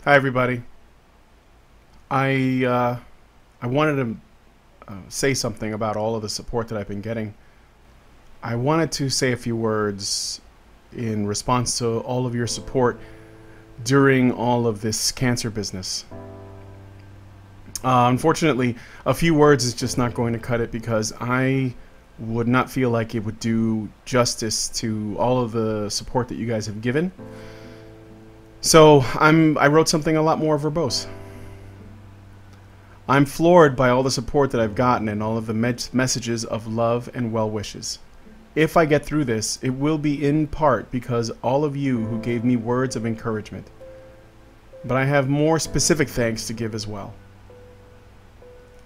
Hi everybody. I wanted to say something about all of the support that I've been getting. I wanted to say a few words in response to all of your support during all of this cancer business. Unfortunately, a few words is just not going to cut it because I would not feel like it would do justice to all of the support that you guys have given. So I wrote something a lot more verbose. I'm floored by all the support that I've gotten and all of the messages of love and well wishes. If I get through this, it will be in part because all of you who gave me words of encouragement. But I have more specific thanks to give as well.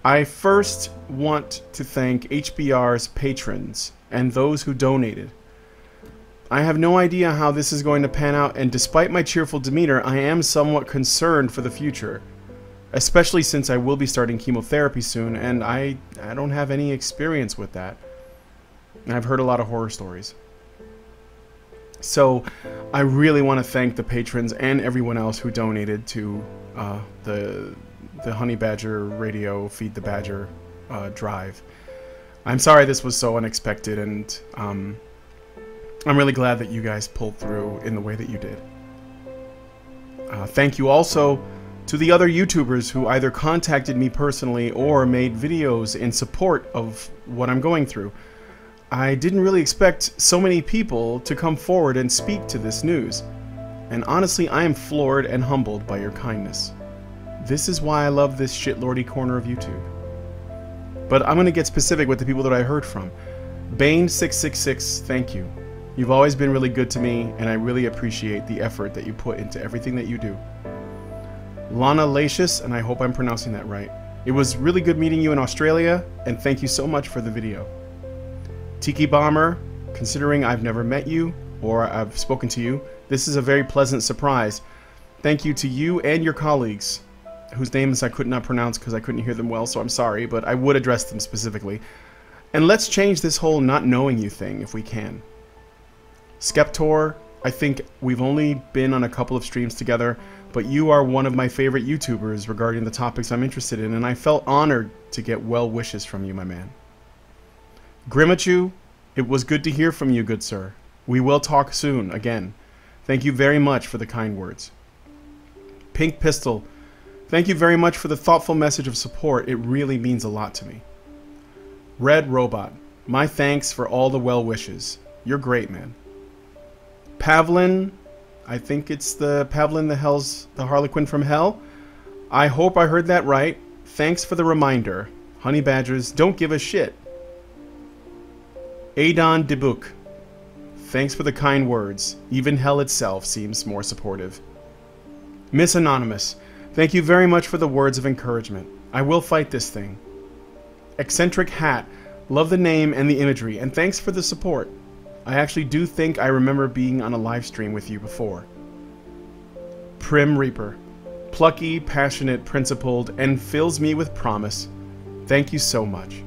I first want to thank HBR's patrons and those who donated. I have no idea how this is going to pan out, and despite my cheerful demeanor, I am somewhat concerned for the future. Especially since I will be starting chemotherapy soon, and I don't have any experience with that. I've heard a lot of horror stories. So, I really want to thank the patrons and everyone else who donated to the Honey Badger Radio Feed the Badger drive. I'm sorry this was so unexpected, and I'm really glad that you guys pulled through in the way that you did. Thank you also to the other YouTubers who either contacted me personally or made videos in support of what I'm going through. I didn't really expect so many people to come forward and speak to this news. And honestly, I am floored and humbled by your kindness. This is why I love this shitlordy corner of YouTube. But I'm going to get specific with the people that I heard from. Bane666, thank you. You've always been really good to me, and I really appreciate the effort that you put into everything that you do. Lana Lacius, and I hope I'm pronouncing that right. It was really good meeting you in Australia, and thank you so much for the video. Tiki Bomber, considering I've never met you, or I've spoken to you, this is a very pleasant surprise. Thank you to you and your colleagues, whose names I could not pronounce because I couldn't hear them well, so I'm sorry, but I would address them specifically. And let's change this whole not knowing you thing if we can. Skeptor, I think we've only been on a couple of streams together, but you are one of my favorite YouTubers regarding the topics I'm interested in, and I felt honored to get well wishes from you, my man. Grimachu, it was good to hear from you, good sir. We will talk soon, again. Thank you very much for the kind words. Pink Pistol, thank you very much for the thoughtful message of support. It really means a lot to me. Red Robot, my thanks for all the well wishes. You're great, man. Pavlin, I think it's the Pavlin the Harlequin from Hell. I hope I heard that right. Thanks for the reminder. Honey Badgers, don't give a shit. Adon Debuk, thanks for the kind words. Even hell itself seems more supportive. Miss Anonymous, thank you very much for the words of encouragement. I will fight this thing. Eccentric Hat, love the name and the imagery, and thanks for the support. I actually do think I remember being on a live stream with you before. Prim Reaper, plucky, passionate, principled, and fills me with promise. Thank you so much.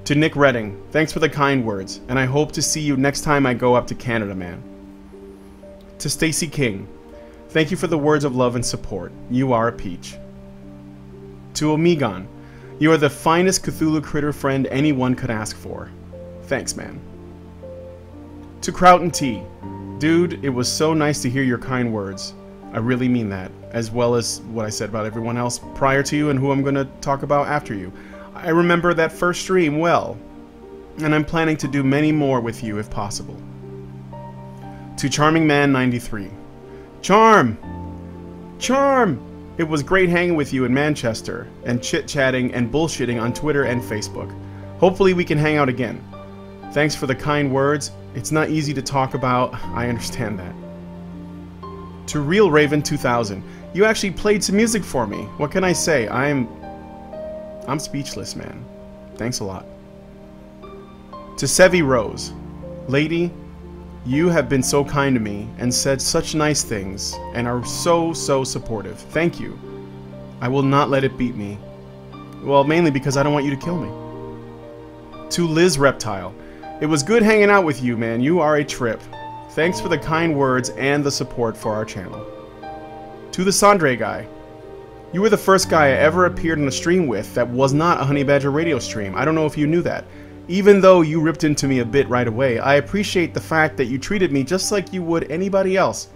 To Nick Redding, thanks for the kind words, and I hope to see you next time I go up to Canada, man. To Stacy King, thank you for the words of love and support. You are a peach. To Omegon, you are the finest Cthulhu critter friend anyone could ask for. Thanks, man. To Crowton T, dude, it was so nice to hear your kind words. I really mean that, as well as what I said about everyone else prior to you and who I'm going to talk about after you. I remember that first stream well, and I'm planning to do many more with you if possible. To Charming Man 93, Charm! It was great hanging with you in Manchester, and chit-chatting and bullshitting on Twitter and Facebook. Hopefully we can hang out again. Thanks for the kind words. It's not easy to talk about, I understand that. To Real Raven 2000, you actually played some music for me. What can I say? I'm speechless, man. Thanks a lot. To Sevi Rose, lady, you have been so kind to me and said such nice things and are so supportive. Thank you. I will not let it beat me. Well, mainly because I don't want you to kill me. To Liz Reptile, it was good hanging out with you, man. You are a trip. Thanks for the kind words and the support for our channel. To the Sandre guy. You were the first guy I ever appeared on a stream with that was not a Honey Badger Radio stream. I don't know if you knew that. Even though you ripped into me a bit right away, I appreciate the fact that you treated me just like you would anybody else.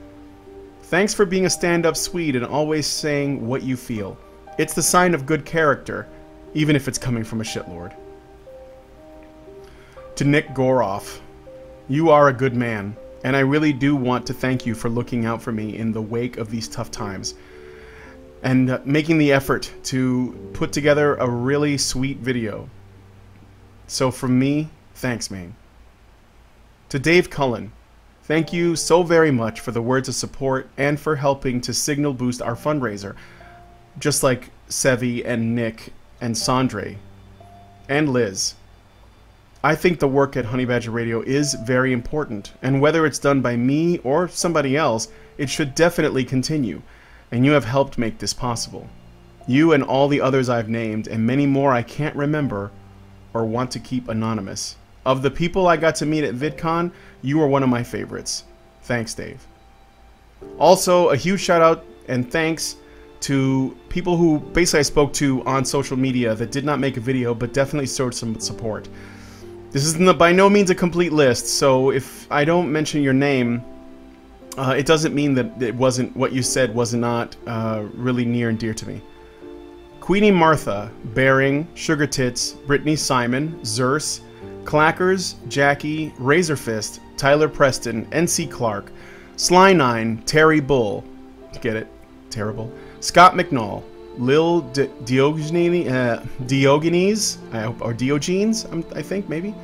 Thanks for being a stand-up Swede and always saying what you feel. It's the sign of good character, even if it's coming from a shitlord. To Nick Goroff, you are a good man, and I really do want to thank you for looking out for me in the wake of these tough times, and making the effort to put together a really sweet video. So from me, thanks, man. To Dave Cullen, thank you so very much for the words of support and for helping to signal boost our fundraiser, just like Sevi and Nick and Sandre and Liz. I think the work at Honey Badger Radio is very important, and whether it's done by me or somebody else, it should definitely continue, and you have helped make this possible. You and all the others I've named, and many more I can't remember or want to keep anonymous. Of the people I got to meet at VidCon, you are one of my favorites. Thanks, Dave. Also, a huge shout out and thanks to people who basically I spoke to on social media that did not make a video but definitely showed some support. This is by no means a complete list, so if I don't mention your name, it doesn't mean that it wasn't what you said was not really near and dear to me. Queenie Martha, Bearing, Sugar Tits, Brittany Simon, Zerse, Clackers, Jackie, Razorfist, Tyler Preston, NC Clark, Sly9, Terry Bull, get it? Terrible. Scott McNall, Lil Diogenes, I hope, or Diogenes, I think, maybe.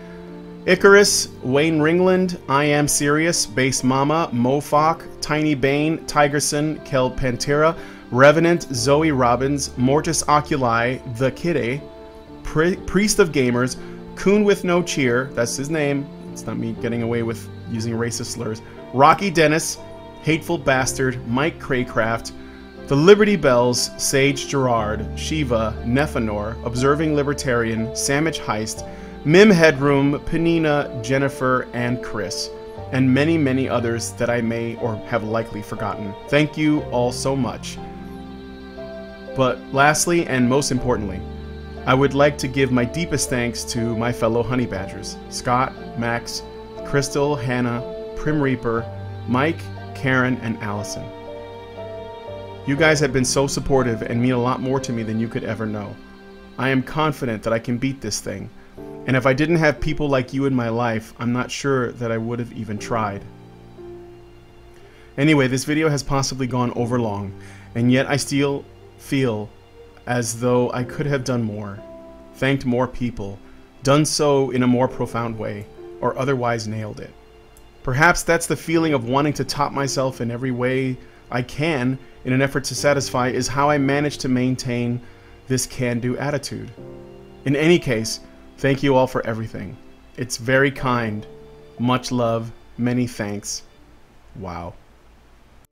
Icarus, Wayne Ringland, I Am Serious, Base Mama, Mofok, Tiny Bane, Tigerson, Kel Pantera, Revenant, Zoe Robbins, Mortis Oculi, The Kitty, Priest of Gamers, Coon with No Cheer, that's his name, it's not me getting away with using racist slurs, Rocky Dennis, Hateful Bastard, Mike Craycraft, The Liberty Bells, Sage Gerard, Shiva, Nephanor, Observing Libertarian, Samich Heist, Mim Headroom, Panina, Jennifer, and Chris, and many, many others that I may or have likely forgotten. Thank you all so much. But lastly, and most importantly, I would like to give my deepest thanks to my fellow Honey Badgers, Scott, Max, Crystal, Hannah, Prim Reaper, Mike, Karen, and Allison. You guys have been so supportive and mean a lot more to me than you could ever know. I am confident that I can beat this thing, and if I didn't have people like you in my life, I'm not sure that I would have even tried. Anyway, this video has possibly gone over long, and yet I still feel as though I could have done more, thanked more people, done so in a more profound way, or otherwise nailed it. Perhaps that's the feeling of wanting to top myself in every way I can in an effort to satisfy is how I manage to maintain this can-do attitude. In any case, thank you all for everything. It's very kind. Much love. Many thanks. Wow.